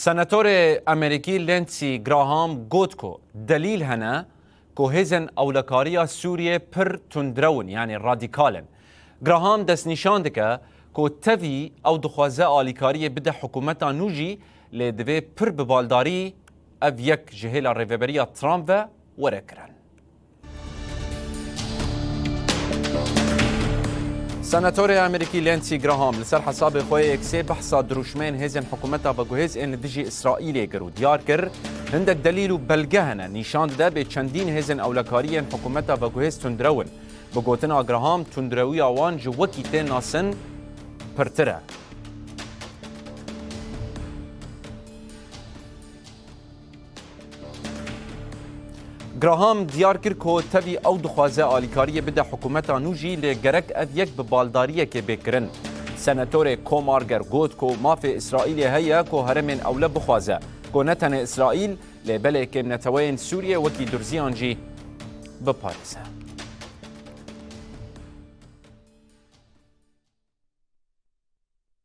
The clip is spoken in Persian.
سناتور امریکی لینسی گراهام گوت کو دلیل هنه کو هزن اولکاریا سوریه پر تندرون یعنی رادیکالن. گراهام دست نشان دکه کو تفی او دخوازه آلیکاری بده حکومتا نوجی لدوی پر ببالداری او یک جهیل ریوبریا ترامپ و ورکرن. سناتور امریکی لینسی گراهام لسر حساب خوی اکسی بحثا دروشمین هزن حکومتا و گوهز این دجی اسرائیلی کرد دیار کر هندک دلیل و بلگهنه نشان ده به چندین هزن اولکاری حکومتا و گوهز تندرون بگوتنا گراهام تندروی آوان جو وکی تی ناسن پرتره. گراهام دیار کرد که تبی او دخوازه آلیکاری بده حکومتا نوجی لگرک او یک ببالداریه که بکرن. سناتور کومارگر گوت که مافی اسرائیلی هیا که هرمین اوله بخوازه که نتن اسرائیل لبله که نتوین سوریه وکی درزیان جی بپارسه.